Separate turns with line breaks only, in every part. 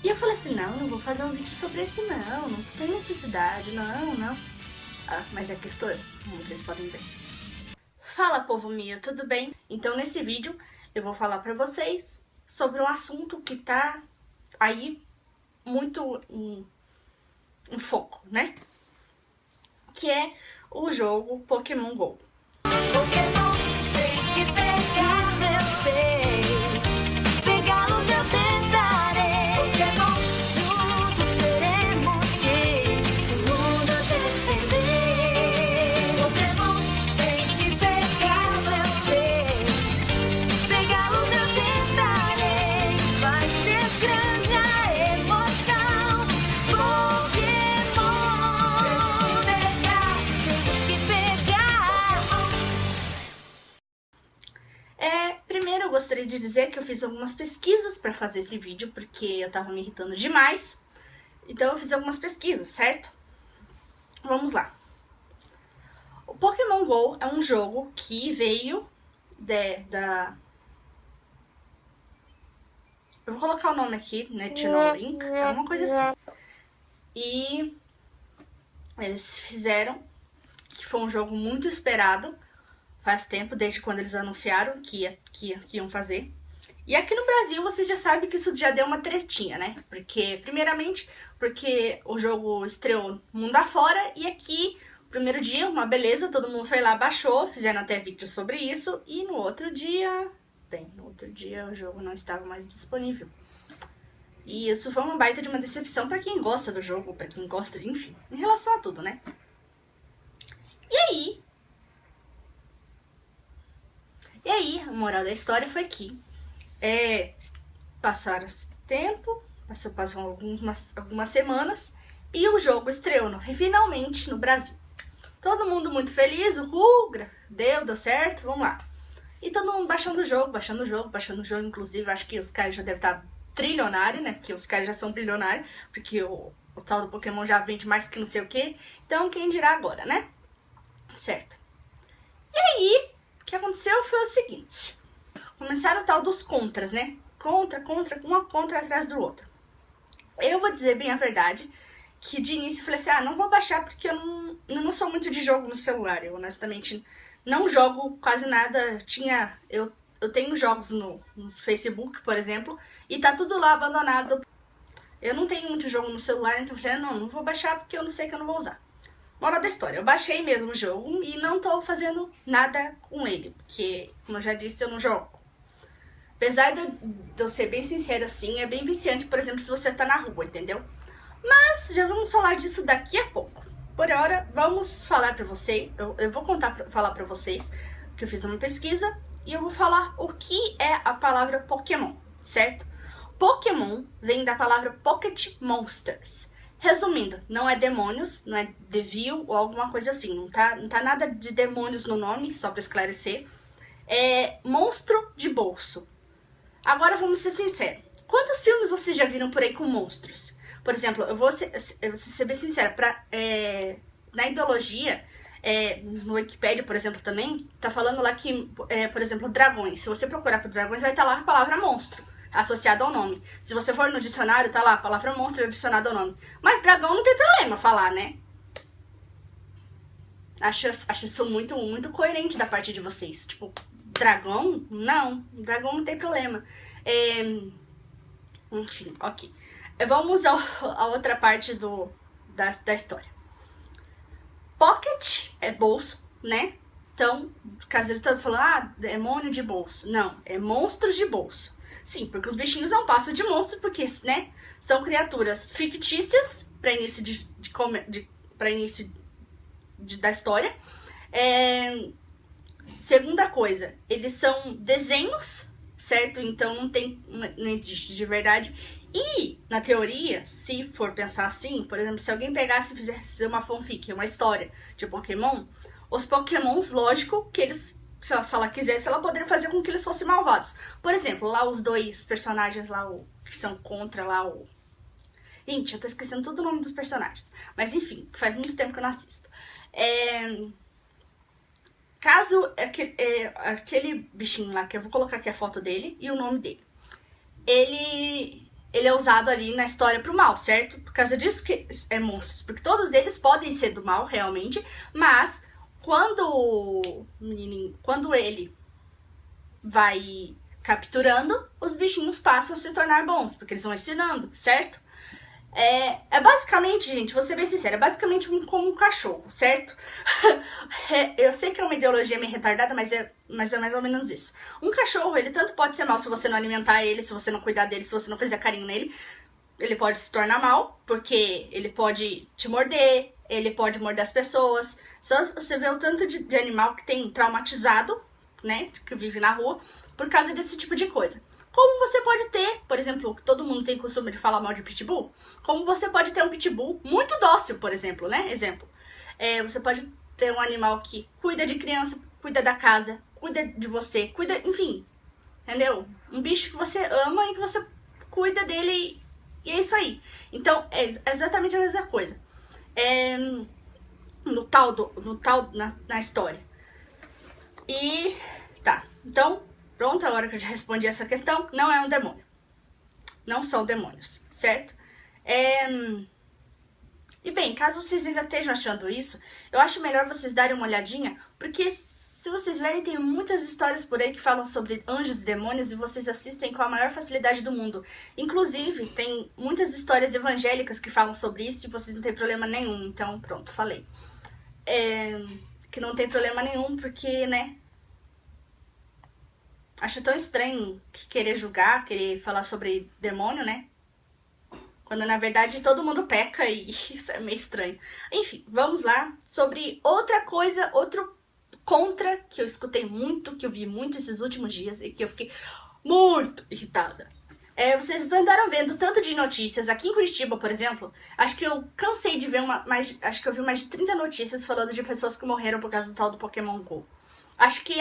E eu falei assim, não vou fazer um vídeo sobre esse não tem necessidade, não. Ah, mas aqui estou eu, como vocês podem ver. Fala, povo meu, tudo bem? Então nesse vídeo eu vou falar pra vocês sobre um assunto que tá aí muito em foco, né? Que é o jogo Pokémon GO.
Pokémon tem que pegar, eu sei. Pegá-los eu tentarei. Pokémon, juntos teremos que o mundo defender. Pokémon tem que pegar, eu sei. Pegá-los eu tentarei. Vai ser grande a emoção. Pokémon pegar, temos que pegar.
Primeiro eu gostaria de dizer que eu fiz algumas pesquisas pra fazer esse vídeo, porque eu tava me irritando demais. Então eu fiz algumas pesquisas, certo? Vamos lá. O Pokémon GO é um jogo que veio Eu vou colocar o nome aqui, NetNoLink, alguma coisa assim. E eles fizeram, que foi um jogo muito esperado, faz tempo, desde quando eles anunciaram que iam fazer. E aqui no Brasil, vocês já sabem que isso já deu uma tretinha, né? Primeiramente, porque o jogo estreou mundo afora, e aqui, primeiro dia, uma beleza, todo mundo foi lá, baixou, fizeram até vídeo sobre isso, e no outro dia o jogo não estava mais disponível. E isso foi uma baita de uma decepção pra quem gosta do jogo, pra quem gosta de, enfim, em relação a tudo, né? E aí, a moral da história foi que passaram tempo, passam algumas semanas, e o jogo estreou finalmente no Brasil. Todo mundo muito feliz, deu certo, vamos lá. E todo mundo baixando o jogo, inclusive acho que os caras já devem estar trilionários, né? Porque os caras já são bilionários, porque o tal do Pokémon já vende mais que não sei o que. Então quem dirá agora, né? Certo. E aí, o que aconteceu foi o seguinte. Começaram o tal dos contras, né? Uma contra atrás do outro. Eu vou dizer bem a verdade, que de início eu falei assim, não vou baixar porque eu não sou muito de jogo no celular. Eu honestamente não jogo quase nada. Eu tenho jogos no Facebook, por exemplo, e tá tudo lá abandonado. Eu não tenho muito jogo no celular, então eu falei, não vou baixar porque eu não sei que eu não vou usar. Moral da história, eu baixei mesmo o jogo e não tô fazendo nada com ele, porque, como eu já disse, eu não jogo. Apesar de eu ser bem sincera assim, é bem viciante, por exemplo, se você tá na rua, entendeu? Mas já vamos falar disso daqui a pouco. Por hora, vamos falar pra vocês, eu vou falar pra vocês que eu fiz uma pesquisa e eu vou falar o que é a palavra Pokémon, certo? Pokémon vem da palavra Pocket Monsters. Resumindo, não é demônios, não é devil ou alguma coisa assim, não tá nada de demônios no nome, só pra esclarecer. É monstro de bolso. Agora vamos ser sinceros. Quantos filmes vocês já viram por aí com monstros? Por exemplo, eu vou ser bem sincera, na ideologia, no Wikipedia, por exemplo, também, tá falando lá que, por exemplo, dragões. Se você procurar por dragões, vai estar lá a palavra monstro, associada ao nome. Se você for no dicionário, tá lá a palavra monstro adicionada ao nome. Mas dragão não tem problema falar, né? Acho isso muito, muito coerente da parte de vocês. Tipo, dragão? Não, dragão não tem problema. Enfim, ok. Vamos a outra parte da história. Pocket é bolso, né? Então, o caseiro todo falando, demônio de bolso. Não, é monstros de bolso. Sim, porque os bichinhos não passam de monstros, porque, né? São criaturas fictícias para início da história. Segunda coisa, eles são desenhos, certo? Então não existe de verdade. E, na teoria, se for pensar assim, por exemplo, se alguém pegasse e fizesse uma fanfic, uma história de Pokémon, os Pokémons, lógico, que eles, se ela quisesse, ela poderia fazer com que eles fossem malvados. Por exemplo, lá os dois personagens lá, que são contra lá o... Gente, eu tô esquecendo todo o nome dos personagens. Mas enfim, faz muito tempo que eu não assisto. Caso aquele bichinho lá, que eu vou colocar aqui a foto dele e o nome dele, ele ele é usado ali na história pro mal, certo? Por causa disso que é monstros, porque todos eles podem ser do mal, realmente, mas quando ele vai capturando, os bichinhos passam a se tornar bons, porque eles vão ensinando, certo? É basicamente, gente, vou ser bem sincera, é basicamente como um cachorro, certo? Eu sei que é uma ideologia meio retardada, mas é mais ou menos isso. Um cachorro, ele tanto pode ser mal se você não alimentar ele, se você não cuidar dele, se você não fizer carinho nele. Ele pode se tornar mal, porque ele pode te morder, ele pode morder as pessoas. Só você vê o tanto de animal que tem traumatizado, né, que vive na rua, por causa desse tipo de coisa. Como você pode ter, por exemplo, todo mundo tem costume de falar mal de pitbull, como você pode ter um pitbull muito dócil, por exemplo, né? Exemplo. Você pode ter um animal que cuida de criança, cuida da casa, cuida de você, cuida, enfim, entendeu? Um bicho que você ama e que você cuida dele e é isso aí. Então, é exatamente a mesma coisa. Na história. E tá, então, pronto, agora que eu já respondi essa questão, não é um demônio. Não são demônios, certo? E bem, caso vocês ainda estejam achando isso, eu acho melhor vocês darem uma olhadinha, porque se vocês verem, tem muitas histórias por aí que falam sobre anjos e demônios e vocês assistem com a maior facilidade do mundo. Inclusive, tem muitas histórias evangélicas que falam sobre isso e vocês não tem problema nenhum. Então, pronto, falei. Que não tem problema nenhum, porque, né? Acho tão estranho querer julgar, querer falar sobre demônio, né? Quando, na verdade, todo mundo peca e isso é meio estranho. Enfim, vamos lá. Sobre outra coisa, outro contra, que eu escutei muito, que eu vi muito esses últimos dias e que eu fiquei muito irritada. Vocês andaram vendo tanto de notícias. Aqui em Curitiba, por exemplo, acho que eu cansei de ver acho que eu vi mais de 30 notícias falando de pessoas que morreram por causa do tal do Pokémon GO. Acho que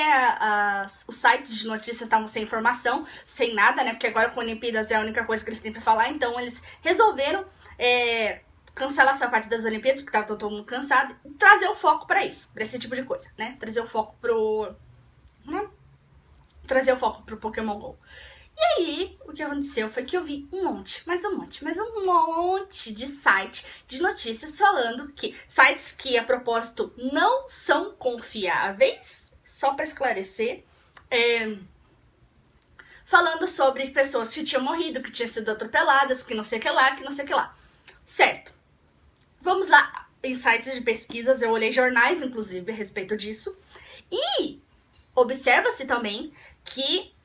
os sites de notícias estavam sem informação, sem nada, né? Porque agora com Olimpíadas é a única coisa que eles têm pra falar. Então eles resolveram cancelar essa parte das Olimpíadas, porque tava todo mundo cansado, e trazer o foco pra isso, pra esse tipo de coisa, né? Trazer o foco pro Pokémon GO. E aí, o que aconteceu foi que eu vi um monte de site de notícias falando que sites que, a propósito, não são confiáveis, só para esclarecer, falando sobre pessoas que tinham morrido, que tinham sido atropeladas, que não sei o que lá. Certo. Vamos lá, em sites de pesquisas, eu olhei jornais, inclusive, a respeito disso, e observa-se também que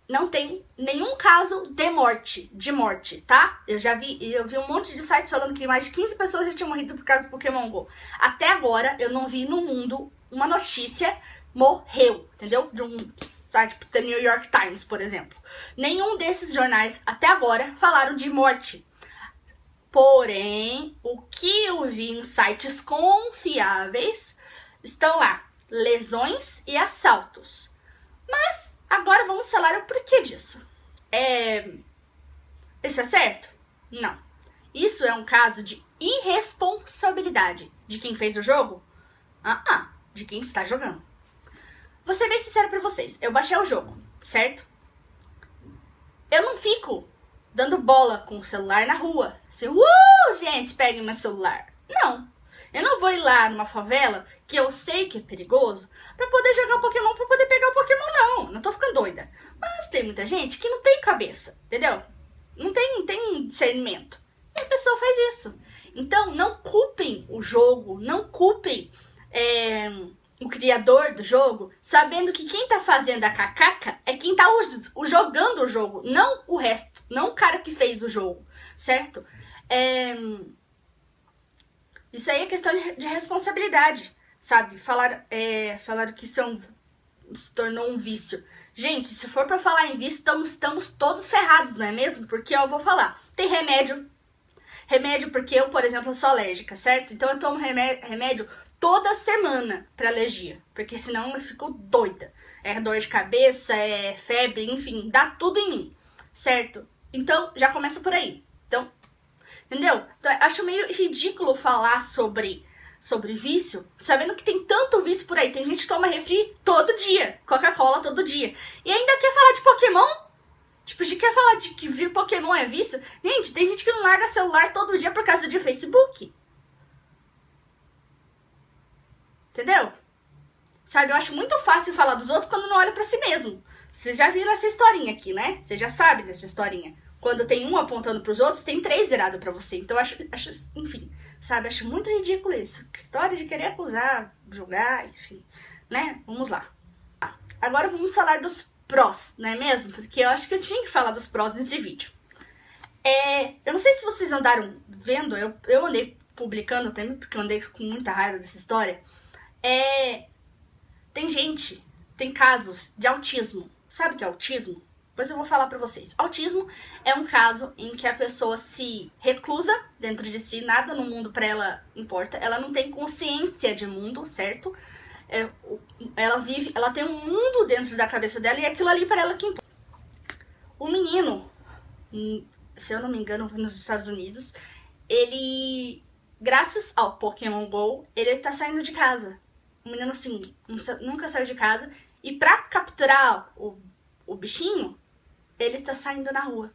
não tem nenhum caso de morte, tá? Eu vi um monte de sites falando que mais de 15 pessoas já tinham morrido por causa do Pokémon GO. Até agora, eu não vi no mundo uma notícia morreu, entendeu? De um site tipo The New York Times, por exemplo. Nenhum desses jornais, até agora, falaram de morte. Porém, o que eu vi em sites confiáveis estão lá, lesões e assaltos. Mas agora vamos falar o porquê disso. Isso é certo? Não. Isso é um caso de irresponsabilidade de quem fez o jogo? De quem está jogando. Vou ser bem sincero pra vocês. Eu baixei o jogo, certo? Eu não fico dando bola com o celular na rua. Assim, gente, peguem meu celular. Não. Eu não vou ir lá numa favela, que eu sei que é perigoso, pra poder jogar o Pokémon, pra poder pegar o Pokémon, não. Não tô ficando doida. Mas tem muita gente que não tem cabeça, entendeu? Não tem discernimento. E a pessoa faz isso. Então, não culpem o jogo, não culpem o criador do jogo, sabendo que quem tá fazendo a cacaca é quem tá jogando o jogo, não o resto, não o cara que fez o jogo, certo? Isso aí é questão de responsabilidade, sabe? Falaram que isso se tornou um vício. Gente, se for pra falar em vício, estamos todos ferrados, não é mesmo? Porque eu vou falar, tem remédio porque eu, por exemplo, sou alérgica, certo? Então eu tomo remédio toda semana pra alergia, porque senão eu fico doida. É dor de cabeça, é febre, enfim, dá tudo em mim, certo? Então, já começa por aí. Então, entendeu? Então, acho meio ridículo falar sobre vício, sabendo que tem tanto vício por aí. Tem gente que toma refri todo dia, Coca-Cola todo dia. E ainda quer falar de Pokémon? Tipo, a gente quer falar de que Pokémon é vício? Gente, tem gente que não larga celular todo dia por causa de Facebook. Entendeu? Sabe, eu acho muito fácil falar dos outros quando não olha pra si mesmo. Vocês já viram essa historinha aqui, né? Você já sabe dessa historinha. Quando tem um apontando pros outros, tem 3 virados pra você. Então, acho, enfim, sabe? Acho muito ridículo isso. Que história de querer acusar, julgar, enfim, né? Vamos lá. Agora vamos falar dos prós, não é mesmo? Porque eu acho que eu tinha que falar dos prós nesse vídeo. Eu não sei se vocês andaram vendo, eu andei publicando também, porque eu andei com muita raiva dessa história. Tem casos de autismo. Sabe o que é autismo? Depois eu vou falar pra vocês. Autismo é um caso em que a pessoa se reclusa dentro de si, nada no mundo pra ela importa. Ela não tem consciência de mundo, certo? Ela tem um mundo dentro da cabeça dela e é aquilo ali pra ela que importa. O menino, se eu não me engano, nos Estados Unidos, ele, graças ao Pokémon GO, ele tá saindo de casa. O menino, assim, nunca saiu de casa. E pra capturar o bichinho, ele tá saindo na rua.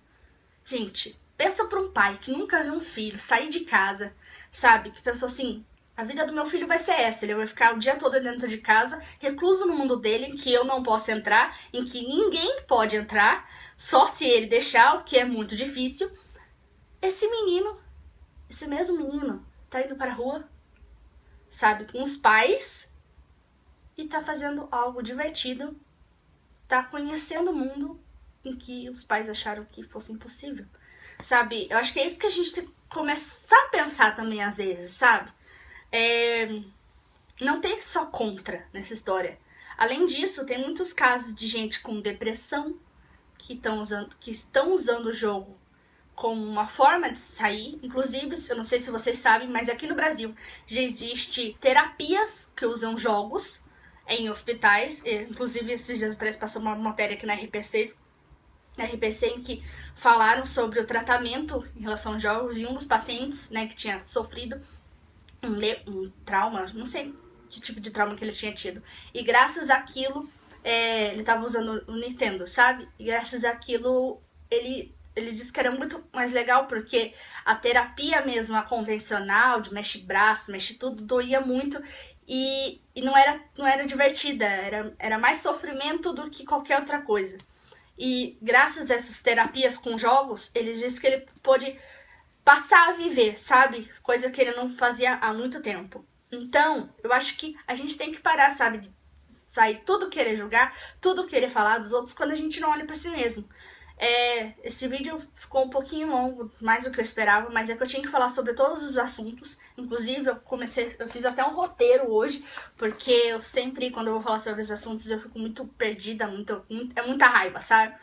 Gente, pensa pra um pai que nunca viu um filho sair de casa, sabe? Que pensou assim, a vida do meu filho vai ser essa. Ele vai ficar o dia todo dentro de casa, recluso no mundo dele, em que eu não posso entrar, em que ninguém pode entrar, só se ele deixar, o que é muito difícil. Esse mesmo menino, tá indo pra rua, sabe? Com os pais e tá fazendo algo divertido. Tá conhecendo o mundo em que os pais acharam que fosse impossível, sabe? Eu acho que é isso que a gente tem que começar a pensar também às vezes, sabe? Não tem só contra nessa história. Além disso, tem muitos casos de gente com depressão que estão usando o jogo como uma forma de sair. Inclusive, eu não sei se vocês sabem, mas aqui no Brasil já existe terapias que usam jogos em hospitais. Inclusive, esses dias atrás passou uma matéria aqui na RPC em que falaram sobre o tratamento em relação aos jogos, e um dos pacientes, né, que tinha sofrido um trauma, não sei que tipo de trauma que ele tinha tido, e graças àquilo, ele tava usando o Nintendo, sabe? E graças àquilo, ele disse que era muito mais legal, porque a terapia mesmo, a convencional, de mexe braço, mexe tudo, doía muito. E não era divertida, era mais sofrimento do que qualquer outra coisa. E graças a essas terapias com jogos, ele disse que ele pôde passar a viver, sabe? Coisa que ele não fazia há muito tempo. Então, eu acho que a gente tem que parar, sabe? De sair tudo querer julgar, tudo querer falar dos outros quando a gente não olha pra si mesmo. Esse vídeo ficou um pouquinho longo, mais do que eu esperava, mas é que eu tinha que falar sobre todos os assuntos. Inclusive, eu fiz até um roteiro hoje, porque eu sempre, quando eu vou falar sobre os assuntos, eu fico muito perdida, é muita raiva, sabe?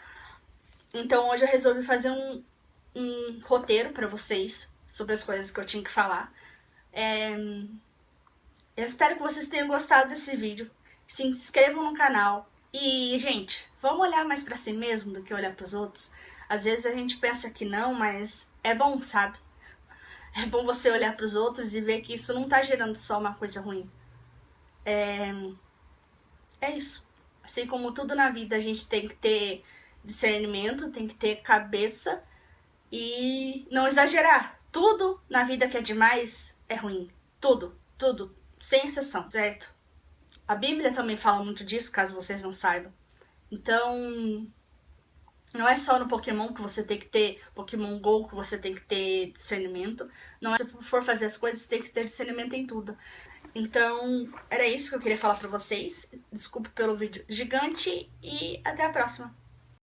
Então, hoje eu resolvi fazer um roteiro pra vocês sobre as coisas que eu tinha que falar. Eu espero que vocês tenham gostado desse vídeo. Se inscrevam no canal. E, gente, vamos olhar mais pra si mesmo do que olhar pros outros. Às vezes a gente pensa que não, mas é bom, sabe? É bom você olhar pros outros e ver que isso não tá gerando só uma coisa ruim. É isso. Assim como tudo na vida, a gente tem que ter discernimento, tem que ter cabeça e não exagerar. Tudo na vida que é demais é ruim. Tudo, sem exceção, certo? A Bíblia também fala muito disso, caso vocês não saibam. Então, não é só no Pokémon que você tem que ter, Pokémon GO, que você tem que ter discernimento. Não é, se for fazer as coisas, você tem que ter discernimento em tudo. Então, era isso que eu queria falar pra vocês. Desculpa pelo vídeo gigante e até a próxima.